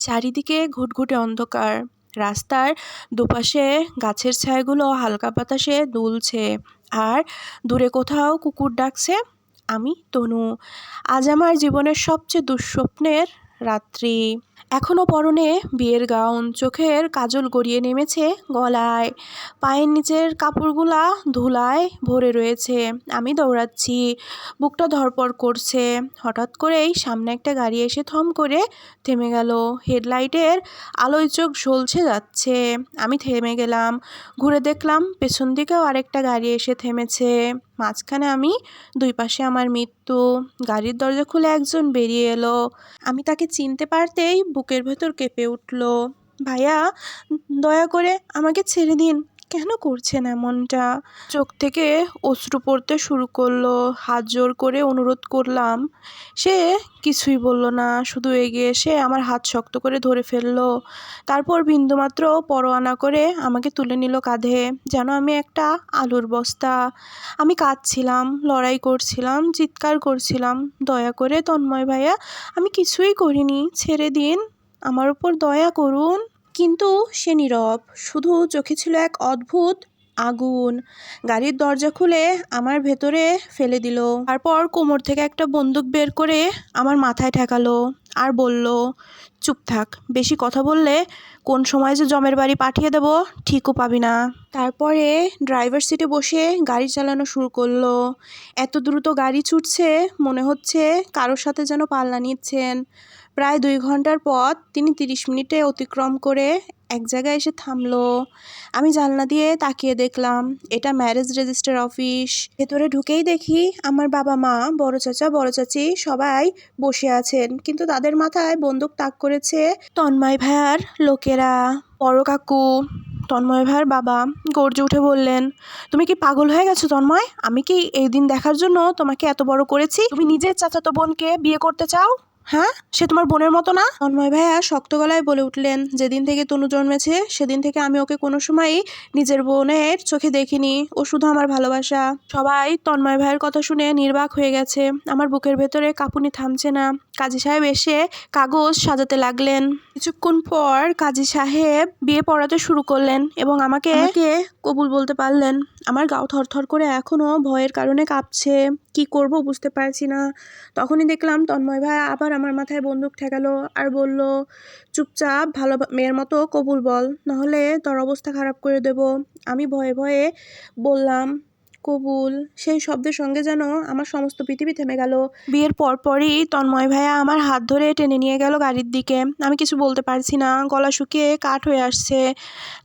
চারিদিকে ঘুটঘুটে অন্ধকার। রাস্তার দুপাশে গাছের ছায়াগুলো হালকা বাতাসে দুলছে, আর দূরে কোথাও কুকুর ডাকছে। আমি তনু। আজ আমার জীবনের সবচেয়ে দুঃস্বপ্নের রাত্রি। এখনো পরনে বিয়ের গাউন, চোখের কাজল গড়িয়ে নেমেছে গলায়, পায়ের নিচের কাপড়গুলা ধুলায় ভরে রয়েছে। আমি দৌড়াচ্ছি, বুকটা ধড়পড় করছে। হঠাৎ করেই সামনে একটা গাড়ি এসে থম করে থেমে গেল। হেডলাইটের আলোয় চোখ ঝলসে যাচ্ছে। আমি থেমে গেলাম, ঘুরে দেখলাম পেছন দিকেও আরেকটা গাড়ি এসে থেমেছে। মাঝখানে আমি, দুই পাশে আমার মৃত্যু। গাড়ির দরজা খুলে একজন বেরিয়ে এলো। আমি তাকে চিনতে পারতেই বুকের ভেতর কেঁপে উঠল। ভাইয়া, দয়া করে আমাকে ছেড়ে দিন। কেন করছেন এমনটা? চোখ থেকে অশ্রু পড়তে শুরু করলো। হাত জোর করে অনুরোধ করলাম। সে কিছুই বলল না, শুধু এগিয়ে এসে আমার হাত শক্ত করে ধরে ফেললো। তারপর বিন্দুমাত্র পরোয়া না করে আমাকে তুলে নিল কাঁধে, যেন আমি একটা আলুর বস্তা। আমি কাঁদছিলাম, লড়াই করছিলাম, চিৎকার করছিলাম, দয়া করে তন্ময় ভাইয়া, আমি কিছুই করিনি, ছেড়ে দিন, আমার উপর দয়া করুন। কিন্তু সে নীরব, শুধু চোখে ছিল এক অদ্ভুত আগুন। গাড়ির দরজা খুলে আমার ভেতরে ফেলে দিল। তারপর কোমর থেকে একটা বন্দুক বের করে আমার মাথায় ঠেকালো আর বলল, চুপ থাক, বেশি কথা বললে কোন সময় যে জমের বাড়ি পাঠিয়ে দেব ঠিকও পাবি না। তারপরে ড্রাইভার সিটে বসে গাড়ি চালানো শুরু করলো। এত দ্রুত গাড়ি ছুটছে, মনে হচ্ছে কারোর সাথে যেন পাল্লা নিচ্ছেন। প্রায় 2 ঘন্টার পথ তিনি 30 মিনিটে অতিক্রম করে এক জায়গায় এসে থামলো। আমি জানলা দিয়ে তাকিয়ে দেখলাম এটা ম্যারেজ রেজিস্টার অফিস। ভেতরে ঢুকেই দেখি আমার বাবা মা, বড় চাচা, বড় চাচি সবাই বসে আছেন, কিন্তু তাদের মাথায় বন্দুক তাক করেছে তন্ময় ভাইয়ার লোকেরা। বড় কাকু, তন্ময় ভাইয়ার বাবা, গর্জে উঠে বললেন, তুমি কি পাগল হয়ে গেছো তন্ময়? আমি কি এই দিন দেখার জন্য তোমাকে এত বড় করেছি? তুমি নিজের চাচাতো বোনকে বিয়ে করতে চাও? হ্যাঁ, সে তোমার বোনের মতো না? তন্ময় ভাইয়া শক্ত গলায় বলে উঠলেন, যেদিন থেকে তনু জন্মেছে সেদিন থেকে আমি ওকে কোনো সময়ই নিজের বোনের চোখে দেখিনি। ও শুধু আমার ভালোবাসা। সবাই তন্ময় ভাইয়ের কথা শুনে নির্বাক হয়ে গেছে। আমার বুকের ভেতরে কাঁপুনি থামছে না। কাজী সাহেব এসে কাগজ সাজাতে লাগলেন। কিছুক্ষণ পর কাজী সাহেব বিয়ে পড়াতে শুরু করলেন এবং আমাকে কবুল বলতে পারলেন। আমার গাও থরথর করে এখনো ভয়ের কারণে কাঁপছে। কি করব বুঝতে পারছি না। তখনই দেখলাম তন্ময় ভাই আবার আমার মাথায় বন্দুক ঠেকালো আর বলল, চুপচাপ ভালো মেয়ের মতো কবুল বল, নাহলে তোর অবস্থা খারাপ করে দেব। আমি ভয়ে ভয়ে বললাম, কবুল। সেই শব্দের সঙ্গে যেন আমার সমস্ত পৃথিবী থেমে গেল। বিয়ের পরপরই তন্ময় ভাইয়া আমার হাত ধরে টেনে নিয়ে গেল গাড়ির দিকে। আমি কিছু বলতে পারছি না, গলা শুকিয়ে কাঠ হয়ে আসছে।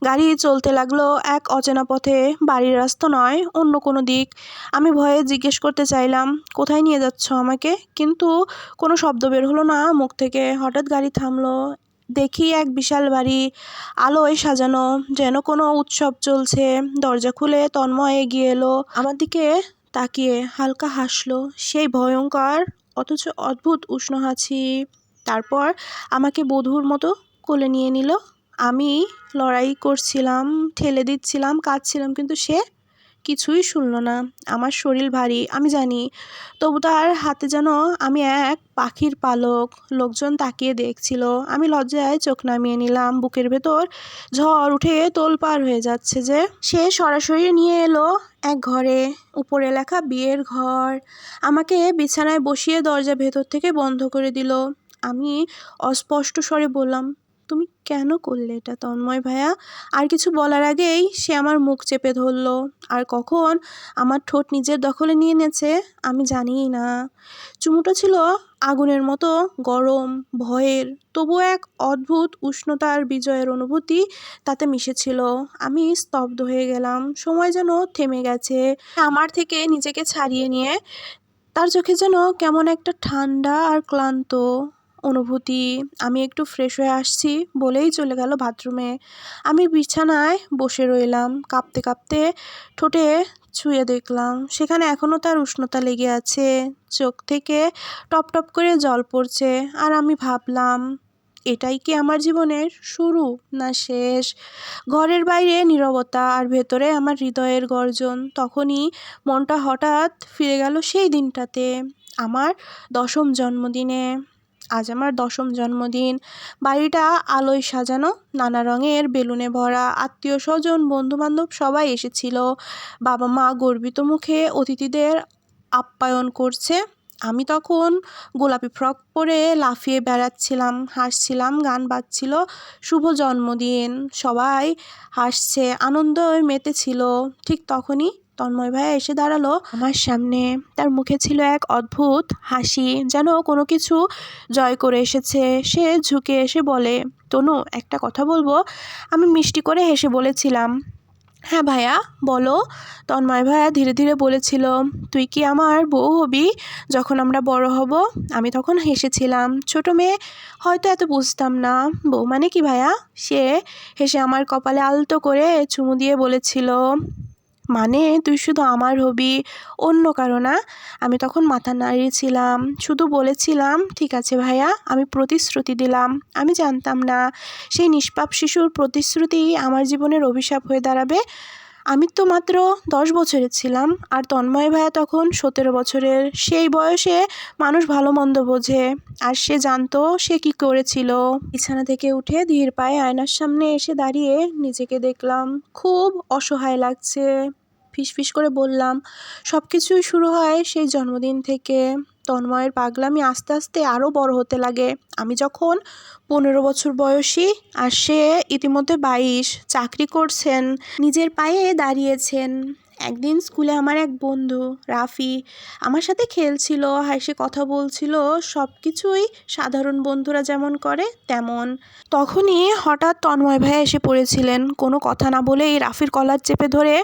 গাড়ি চলতে লাগলো এক অচেনা পথে, বাড়ির রাস্তা নয়, অন্য কোনো দিক। আমি ভয়ে জিজ্ঞেস করতে চাইলাম, কোথায় নিয়ে যাচ্ছ আমাকে? কিন্তু কোনো শব্দ বের হলো না মুখ থেকে। হঠাৎ গাড়ি থামলো। দেখি এক বিশাল বাড়ি, আলোয় সাজানো, যেন কোনো উৎসব চলছে। দরজা খুলে তন্ময় এগিয়ে এলো, আমার দিকে তাকিয়ে হালকা হাসলো, সেই ভয়ঙ্কর অথচ অদ্ভুত উষ্ণ হাসি। তারপর আমাকে বধূর মতো কোলে নিয়ে নিল। আমি লড়াই করছিলাম, ঠেলে দিচ্ছিলাম, কাঁদছিলাম, কিন্তু সে কিছুই শুনলো না। আমার শরীর ভারী, আমি জানি, তবু তার হাতে যেন আমি এক পাখির পালক। লোকজন তাকিয়ে দেখছিল। আমি লজ্জায় চোখ নামিয়ে নিলাম। বুকের ভেতর ঝড় উঠে তোলপাড় হয়ে যাচ্ছে যে। সে সরাসরি নিয়ে এলো এক ঘরে, উপরে লেখা বিয়ের ঘর। আমাকে বিছানায় বসিয়ে দরজা ভেতর থেকে বন্ধ করে দিল। আমি অস্পষ্ট স্বরে বললাম, তুমি কেন করলে এটা তন্ময় ভাইয়া? আর কিছু বলার আগেই সে আমার মুখ চেপে ধরলো। আর কখন আমার ঠোঁট নিজের দখলে নিয়ে নেছে আমি জানিই না। চুমুটা ছিল আগুনের মতো গরম, ভয়ের, তবুও এক অদ্ভুত উষ্ণতার বিজয়ের অনুভূতি তাতে মিশেছিল। আমি স্তব্ধ হয়ে গেলাম। সময় যেন থেমে গেছে। আমার থেকে নিজেকে ছাড়িয়ে নিয়ে তার চোখে যেন কেমন একটা ঠান্ডা আর ক্লান্ত অনুভূতি। আমি একটু ফ্রেশ হয়ে আসছি বলেই চলে গেল বাথরুমে। আমি বিছানায় বসে রইলাম, কাঁপতে কাঁপতে ঠোঁটে ছুঁয়ে দেখলাম সেখানে এখনও তার উষ্ণতা লেগে আছে। চোখ থেকে টপ টপ করে জল পড়ছে। আর আমি ভাবলাম, এটাই কি আমার জীবনের শুরু না শেষ? ঘরের বাইরে নীরবতা, আর ভেতরে আমার হৃদয়ের গর্জন। তখনই মনটা হঠাৎ ফিরে গেল সেই দিনটাতে, আমার 10ম জন্মদিনে। আজ আমার 10ম জন্মদিন। বাড়িটা আলোয় সাজানো, নানা রঙের বেলুনে ভরা, আত্মীয় স্বজন বন্ধুবান্ধব সবাই এসেছিল। বাবা মা গর্বিত মুখে অতিথিদের আপ্যায়ন করছে। আমি তখন গোলাপি ফ্রক পরে লাফিয়ে বেড়াচ্ছিলাম, হাসছিলাম, গান বাজছিল, শুভ জন্মদিন। সবাই হাসছে, আনন্দে মেতেছিল। ঠিক তখনই তন্ময় ভাইয়া এসে দাঁড়ালো আমার সামনে। তার মুখে ছিল এক অদ্ভুত হাসি, যেন কোনো কিছু জয় করে এসেছে। সে ঝুঁকে এসে বলে, তনু, একটা কথা বলবো? আমি মিষ্টি করে হেসে বলেছিলাম, হ্যাঁ ভাইয়া বলো। তন্ময় ভাইয়া ধীরে ধীরে বলেছিল, তুই কি আমার বউ হবি যখন আমরা বড় হব? আমি তখন হেসেছিলাম, ছোট মেয়ে হয়তো এত বুঝতাম না। বউ মানে কি ভাইয়া? সে হেসে আমার কপালে আলতো করে চুমু দিয়ে বলেছিল, মানে তুই শুধু আমার হবি, অন্য কারো না। আমি তখন মাথা নাড়িয়েছিলাম, শুধু বলেছিলাম, ঠিক আছে ভাইয়া। আমি প্রতিশ্রুতি দিলাম। আমি জানতাম না সেই নিষ্পাপ শিশুর প্রতিশ্রুতি আমার জীবনের অভিশাপ হয়ে দাঁড়াবে। আমি তো মাত্র 10 বছরের ছিলাম, আর তন্ময় ভাইয়া তখন 17 বছরের। সেই বয়সে মানুষ ভালো মন্দ বোঝে, আর সে জানতো সে কি করেছিল। বিছানা থেকে উঠে ধীর পায়ে আয়নার সামনে এসে দাঁড়িয়ে নিজেকে দেখলাম। খুব অসহায় লাগছে। ফিসফিস করে বললাম, সব কিছুই শুরু হয় সেই জন্মদিন থেকে। তন্ময়ের পাগলামি আস্তে আস্তে আরও বড় হতে লাগে। আমি যখন 15 বছর বয়সী, আর সে ইতিমধ্যে 22, চাকরি করছেন, নিজের পায়ে দাঁড়িয়েছেন। একদিন স্কুলে আমার এক বন্ধু রাফি আমার সাথে খেলছিল, হাসি কথা বলছিল, সব কিছুই সাধারণ বন্ধুরা যেমন করে তেমন। তখনই হঠাৎ তন্ময় ভাইয়া এসে পড়েছিলেন। কোনো কথা না বলেই রাফির কলার চেপে ধরে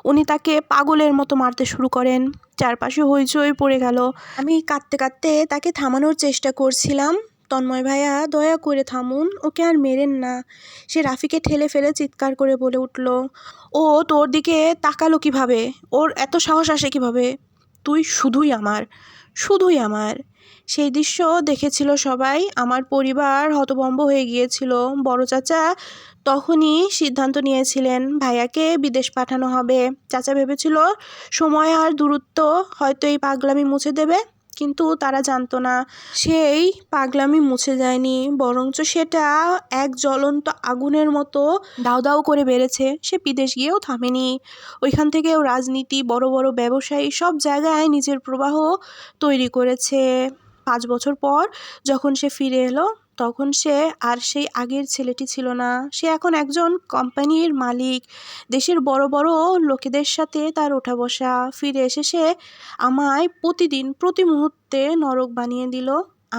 উনি তাকে পাগলের মতো মারতে শুরু করেন। চারপাশে হইচই পড়ে গেল। আমি কাঁদতে কাঁদতে তাকে থামানোর চেষ্টা করছিলাম। তন্ময় ভাইয়া, দয়া করে থামুন, ওকে আর মেরেন না। সে রাফিকে ঠেলে ফেলে চিৎকার করে বলে উঠল, ও তোর দিকে তাকালো কিভাবে? ওর এত সাহস আসে কিভাবে? তুই শুধুই আমার, শুধুই আমার। সেই দৃশ্য দেখেছিল সবাই। আমার পরিবার হতভম্ব হয়ে গিয়েছিল। বড় চাচা তখনই সিদ্ধান্ত নিয়েছিলেন ভাইয়াকে বিদেশ পাঠানো হবে। চাচা ভেবেছিল সময় আর দূরত্ব হয়তো এই পাগলামি মুছে দেবে, কিন্তু তারা জানতো না সেই পাগলামি মুছে যায়নি, বরঞ্চ সেটা এক জ্বলন্ত আগুনের মতো দাউ দাউ করে বেড়েছে। সে বিদেশ গিয়েও থামেনি। ওইখান থেকেও রাজনীতি, বড় বড় ব্যবসায়ী সব জায়গায় নিজের প্রবাহ তৈরি করেছে। 5 বছর পর যখন সে ফিরে এলো, তখন সে আর সেই আগের ছেলেটি ছিল না। সে এখন একজন কোম্পানির মালিক। দেশের বড় বড় লোকেদের সাথে তার ওঠা বসা। ফিরে এসে সে আমায় প্রতিদিন প্রতি মুহূর্তে নরক বানিয়ে দিল।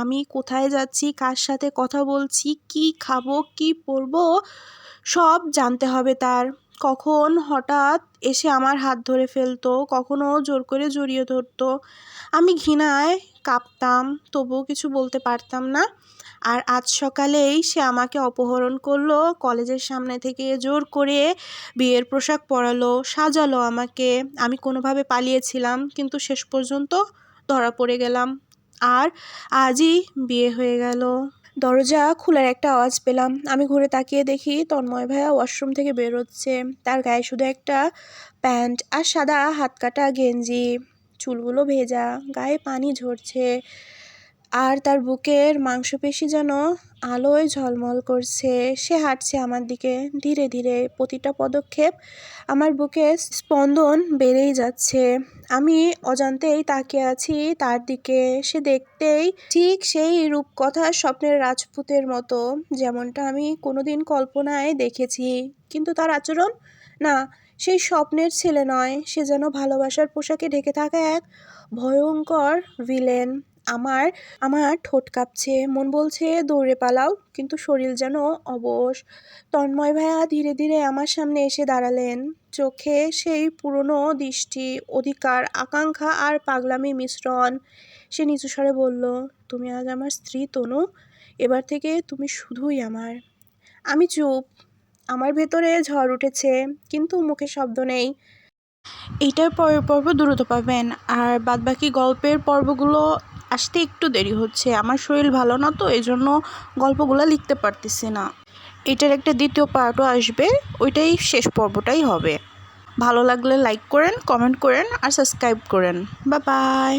আমি কোথায় যাচ্ছি, কার সাথে কথা বলছি, কি খাবো, কি পরবো, সব জানতে হবে তার। কখন হঠাৎ এসে আমার হাত ধরে ফেলতো, কখনো জোর করে জড়িয়ে ধরতো। আমি ঘৃণায় কাঁপতাম, তবুও কিছু বলতে পারতাম না। আর আজ সকালেই সে আমাকে অপহরণ করলো, কলেজের সামনে থেকে জোর করে বিয়ের পোশাক পরালো, সাজালো আমাকে। আমি কোনোভাবে পালিয়েছিলাম, কিন্তু শেষ পর্যন্ত ধরা পড়ে গেলাম। আর আজই বিয়ে হয়ে গেল। দরজা খোলার একটা আওয়াজ পেলাম। আমি ঘুরে তাকিয়ে দেখি তন্ময় ভাইয়া ওয়াশরুম থেকে বেরোচ্ছে। তার গায়ে শুধু একটা প্যান্ট আর সাদা হাতকাটা গেঞ্জি, চুলগুলো ভেজা, গায়ে পানি ঝরছে, আর তার বুকের মাংসপেশি যেন আলোয় ঝলমল করছে। সে হাঁটছে আমার দিকে ধীরে ধীরে। প্রতিটা পদক্ষেপ আমার বুকের স্পন্দন বেড়েই যাচ্ছে। আমি অজান্তেই তাকিয়ে আছি তার দিকে। সে দেখতেই ঠিক সেই রূপকথার স্বপ্নের রাজপুতের মতো, যেমনটা আমি কোনোদিন কল্পনায় দেখেছি। কিন্তু তার আচরণ না, সেই স্বপ্নের ছেলে নয়। সে যেন ভালোবাসার পোশাকে ঢেকে থাকা এক ভয়ঙ্কর ভিলেন। আমার আমার ঠোঁট কাঁপছে, মন বলছে দৌড়ে পালাও, কিন্তু শরীর যেন অবশ। তন্ময় ভাইয়া ধীরে ধীরে আমার সামনে এসে দাঁড়ালেন। চোখে সেই পুরনো দৃষ্টি, অধিকার, আকাঙ্ক্ষা আর পাগলামির মিশ্রণ। সে নিচু স্বরে বলল, তুমি আজ আমার স্ত্রী তনু। এবার থেকে তুমি শুধুই আমার। আমি চুপ। আমার ভেতরে ঝড় উঠেছে, কিন্তু মুখে শব্দ নেই। এইটার পরের পর্ব দ্রুত পাবেন, আর বাদবাকি গল্পের পর্বগুলো আসতে একটু দেরি হচ্ছে। আমার শরীর ভালো না, তো এই জন্য গল্পগুলো লিখতে পারতেছি না। এটার একটা দ্বিতীয় পার্টও আসবে, ওইটাই শেষ পর্বটাই হবে। ভালো লাগলে লাইক করেন, কমেন্ট করেন আর সাবস্ক্রাইব করেন। Bye bye.